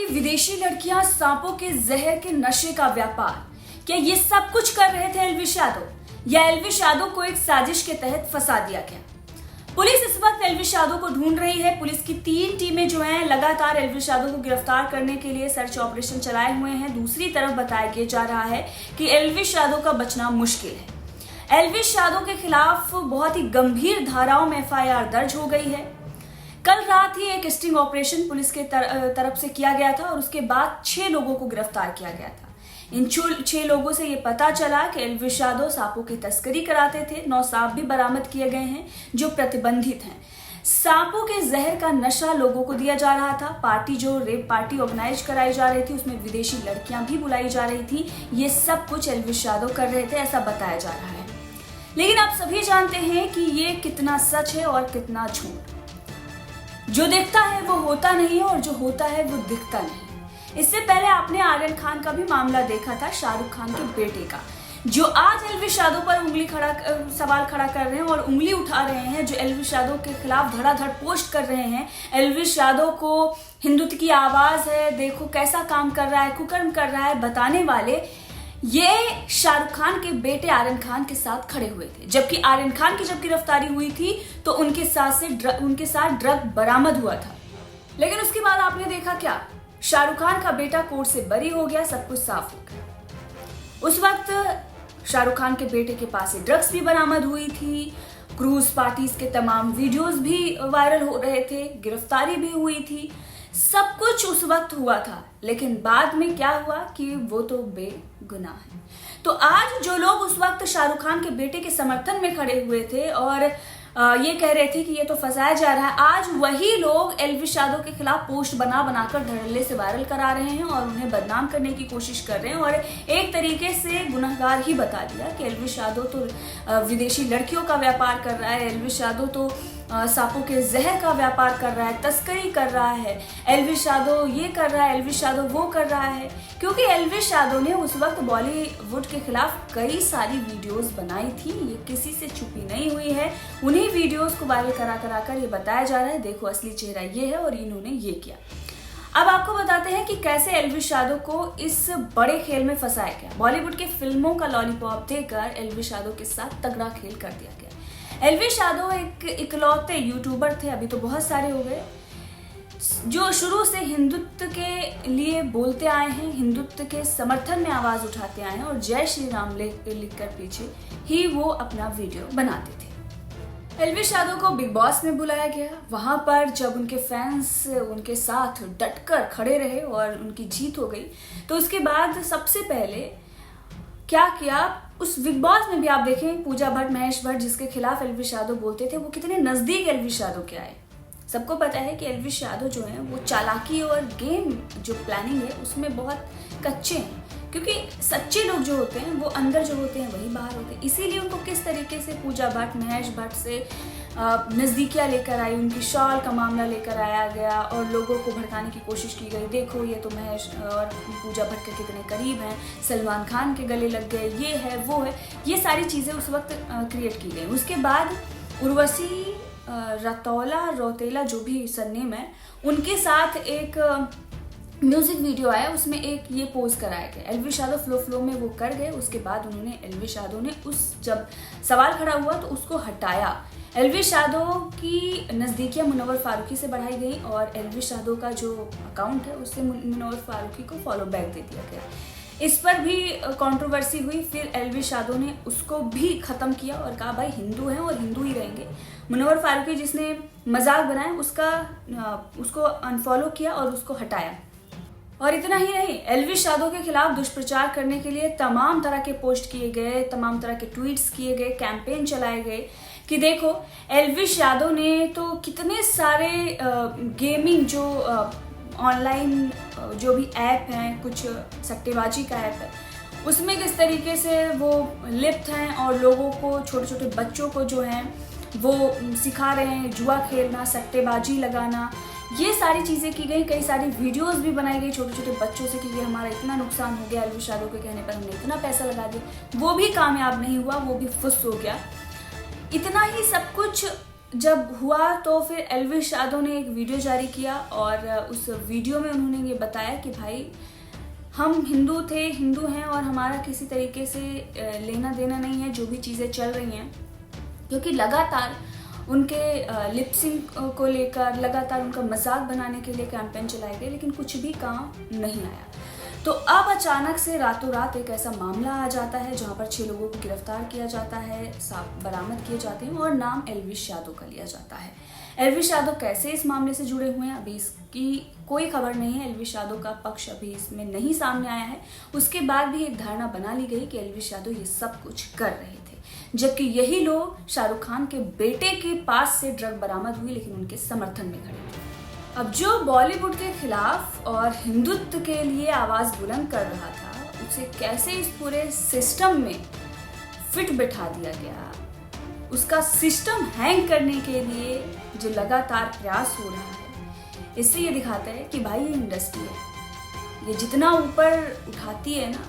थी विदेशी लड़कियां सांपों के जहर के नशे का व्यापार। क्या ये सब कुछ कर रहे थे एल्विश यादव या एल्विश यादव को एक साजिश के तहत फंसा दिया गया? पुलिस इस वक्त एल्विश यादव को ढूंढ रही है। पुलिस की 3 टीमें जो हैं लगातार एल्विश यादव को गिरफ्तार करने के लिए सर्च ऑपरेशन चलाए हुए हैं। दूसरी तरफ बताया जा रहा है कि एल्विश यादव का बचना मुश्किल है। एल्विश यादव के खिलाफ बहुत ही गंभीर धाराओं में एफआईआर दर्ज हो गई है। कल रात ही एक स्टिंग ऑपरेशन पुलिस के तरफ से किया गया था और उसके बाद 6 लोगों को गिरफ्तार किया गया था। इन 6 लोगों से ये पता चला कि एल्विश यादव सांपों की तस्करी कराते थे। 9 सांप भी बरामद किए गए हैं जो प्रतिबंधित हैं। सांपों के जहर का नशा लोगों को दिया जा रहा था। पार्टी जो रेप पार्टी ऑर्गेनाइज कराई जा रही थी उसमें विदेशी लड़कियां भी बुलाई जा रही थी। ये सब कुछ एल्विश यादव कर रहे थे, ऐसा बताया जा रहा है। लेकिन आप सभी जानते हैं कि ये कितना सच है और कितना झूठ। जो दिखता है वो होता नहीं है और जो होता है वो दिखता नहीं। इससे पहले आपने आर्यन खान का भी मामला देखा था, शाहरुख खान के बेटे का, जो आज एल्विश यादव पर सवाल खड़ा कर रहे हैं और उंगली उठा रहे हैं, जो एल्विश यादव के खिलाफ धड़ाधड़ पोस्ट कर रहे हैं। एल्विश यादव को हिंदुत्व की आवाज है, देखो कैसा काम कर रहा है, कुकर्म कर रहा है, बताने वाले ये शाहरुख खान के बेटे आर्यन खान के साथ खड़े हुए थे। जबकि आर्यन खान की जब गिरफ्तारी हुई थी तो उनके साथ ड्रग बरामद हुआ था। लेकिन उसके बाद आपने देखा क्या, शाहरुख खान का बेटा कोर्ट से बरी हो गया, सब कुछ साफ हो गया। उस वक्त शाहरुख खान के बेटे के पास से ड्रग्स भी बरामद हुई थी, क्रूज पार्टीज के तमाम वीडियोस भी वायरल हो रहे थे, गिरफ्तारी भी हुई थी, सब कुछ उस वक्त हुआ था। लेकिन बाद में क्या हुआ कि वो तो बेगुनाह है। तो आज जो लोग उस वक्त शाहरुख खान के बेटे के समर्थन में खड़े हुए थे और ये कह रहे थे कि ये तो फंसाया जा रहा है, आज वही लोग एल्विश यादव के खिलाफ पोस्ट बनाकर धड़ल्ले से वायरल करा रहे हैं और उन्हें बदनाम करने की कोशिश कर रहे हैं और एक तरीके से गुनहगार ही बता दिया कि एल्विश यादव तो विदेशी लड़कियों का व्यापार कर रहा है, एल्विश यादव तो सांपों के जहर का व्यापार कर रहा है, तस्करी कर रहा है, एल्विश यादव ये कर रहा है, एल्विश यादव वो कर रहा है। क्योंकि एल्विश यादव ने उस वक्त बॉलीवुड के खिलाफ कई सारी वीडियोस बनाई थी, ये किसी से छुपी नहीं हुई है। उन्हीं वीडियोस को वायरल करा कर ये बताया जा रहा है, देखो असली चेहरा ये है और इन्होंने ये किया। अब आपको बताते हैं कि कैसे एल्विश यादव को इस बड़े खेल में फंसाया गया। बॉलीवुड के फिल्मों का लॉलीपॉप देकर एल्विश यादव के साथ तगड़ा खेल कर दिया गया। एल्विश यादव एक इकलौते यूट्यूबर थे, अभी तो बहुत सारे हो गए, जो शुरू से हिंदुत्व के लिए बोलते आए हैं, हिंदुत्व के समर्थन में आवाज उठाते आए हैं और जय श्री राम लिखकर पीछे ही वो अपना वीडियो बनाते थे। एल्विश यादव को बिग बॉस में बुलाया गया। वहां पर जब उनके फैंस उनके साथ डटकर खड़े रहे और उनकी जीत हो गई, तो उसके बाद सबसे पहले क्या किया, उस बिग बॉस में भी आप देखें पूजा भट्ट, महेश भट्ट, जिसके खिलाफ एल्विश यादव बोलते थे, वो कितने नजदीक एल्विश यादव के आए। सबको पता है कि एल्विश यादव जो है वो चालाकी और गेम जो प्लानिंग है उसमें बहुत कच्चे हैं, क्योंकि सच्चे लोग जो होते हैं वो अंदर जो होते हैं वही बाहर होते हैं। इसीलिए उनको किस तरीके से पूजा भट्ट, महेश भट्ट से नज़दीकियाँ लेकर आई, उनकी शॉल का मामला लेकर आया गया और लोगों को भड़काने की कोशिश की गई। देखो ये तो महेश और पूजा भट्ट के कितने करीब हैं, सलमान खान के गले लग गए, ये है वो है, ये सारी चीज़ें उस वक्त क्रिएट की गई। उसके बाद उर्वशी रौतेला जो भी सरनेम है, उनके साथ एक म्यूजिक वीडियो आया, उसमें एक ये पोज कराया गया। एल्विश यादव फ्लो में वो कर गए। उसके बाद उन्होंने एल्विश यादव ने जब सवाल खड़ा हुआ तो उसको हटाया। एल्विश यादव की नज़दीकियाँ मुनव्वर फारूकी से बढ़ाई गई और एल्विश यादव का जो अकाउंट है उससे मुनव्वर फारूकी को फॉलो बैक दे दिया गया। इस पर भी कंट्रोवर्सी हुई। फिर एल्विश यादव ने उसको भी ख़त्म किया और कहा भाई हिंदू हैं और हिंदू ही रहेंगे। मुनव्वर फारूकी जिसने मजाक बनाया उसको अनफॉलो किया और उसको हटाया। और इतना ही नहीं, एल्विश यादव के खिलाफ दुष्प्रचार करने के लिए तमाम तरह के पोस्ट किए गए, तमाम तरह के ट्वीट्स किए गए, कैंपेन चलाए गए कि देखो एल्विश यादव ने तो कितने सारे गेमिंग जो ऑनलाइन जो भी ऐप हैं, कुछ सट्टेबाजी का ऐप है, उसमें किस तरीके से वो लिप्त हैं और लोगों को, छोटे छोटे बच्चों को जो हैं वो सिखा रहे हैं जुआ खेलना, सट्टेबाजी लगाना, ये सारी चीज़ें की गई। कई सारी वीडियोस भी बनाई गई छोटे छोटे बच्चों से कि ये हमारा इतना नुकसान हो गया, एल्विश यादव के कहने पर हमने इतना पैसा लगा दिया, वो भी कामयाब नहीं हुआ, वो भी फुस हो गया। इतना ही सब कुछ जब हुआ तो फिर एल्विश यादव ने एक वीडियो जारी किया और उस वीडियो में उन्होंने ये बताया कि भाई हम हिंदू हैं और हमारा किसी तरीके से लेना देना नहीं है जो भी चीज़ें चल रही हैं, क्योंकि लगातार उनके लिपसिंग को लेकर लगातार उनका मजाक बनाने के लिए कैंपेन चलाए गए, लेकिन कुछ भी काम नहीं आया। तो अब अचानक से रातों रात एक ऐसा मामला आ जाता है जहां पर 6 लोगों को गिरफ्तार किया जाता है, सांप बरामद किए जाते हैं और नाम एल्विश यादव का लिया जाता है। एल्विश यादव कैसे इस मामले से जुड़े हुए हैं अभी इसकी कोई खबर नहीं है। एल्विश यादव का पक्ष अभी इसमें नहीं सामने आया है। उसके बाद भी एक धारणा बना ली गई कि एल्विश यादव ये सब कुछ कर रहे थे, जबकि यही लोग शाहरुख खान के बेटे के पास से ड्रग बरामद हुई लेकिन उनके समर्थन में खड़े थे। अब जो बॉलीवुड के खिलाफ और हिंदुत्व के लिए आवाज बुलंद कर रहा था, उसे कैसे इस पूरे सिस्टम में फिट बिठा दिया गया, उसका सिस्टम हैंग करने के लिए जो लगातार प्रयास हो रहा है, इससे ये दिखाता है कि भाई ये इंडस्ट्री है, ये जितना ऊपर उठाती है ना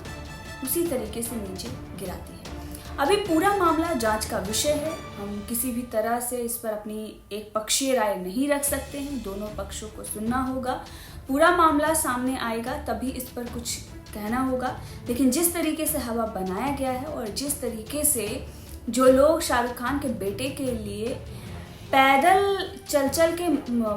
उसी तरीके से नीचे गिराती है। अभी पूरा मामला जांच का विषय है। हम किसी भी तरह से इस पर अपनी एक पक्षीय राय नहीं रख सकते हैं, दोनों पक्षों को सुनना होगा। पूरा मामला सामने आएगा तभी इस पर कुछ कहना होगा। लेकिन जिस तरीके से हवा बनाया गया है और जिस तरीके से जो लोग शाहरुख खान के बेटे के लिए पैदल चल के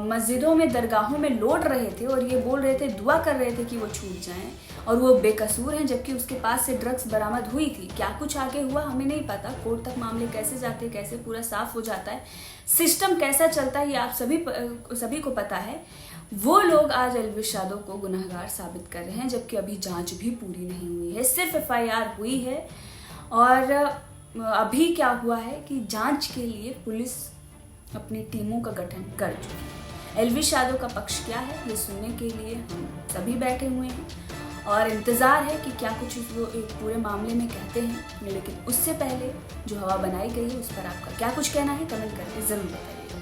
मस्जिदों में दरगाहों में लौट रहे थे और ये बोल रहे थे, दुआ कर रहे थे कि वो छूट जाएं और वो बेकसूर हैं, जबकि उसके पास से ड्रग्स बरामद हुई थी। क्या कुछ आगे हुआ हमें नहीं पता, कोर्ट तक मामले कैसे जाते, कैसे पूरा साफ हो जाता है, सिस्टम कैसा चलता है, ये आप सभी को पता है। वो लोग आज एल्विश यादव को गुनहगार साबित कर रहे हैं, जबकि अभी जांच भी पूरी नहीं हुई है, सिर्फ FIR हुई है। और अभी क्या हुआ है कि जांच के लिए पुलिस अपनी टीमों का गठन कर चुकी है। एल्विश यादव का पक्ष क्या है ये सुनने के लिए हम सभी बैठे हुए हैं और इंतज़ार है कि क्या कुछ वो एक पूरे मामले में कहते हैं। लेकिन उससे पहले जो हवा बनाई गई है उस पर आपका क्या कुछ कहना है कमेंट करके ज़रूर बताइए।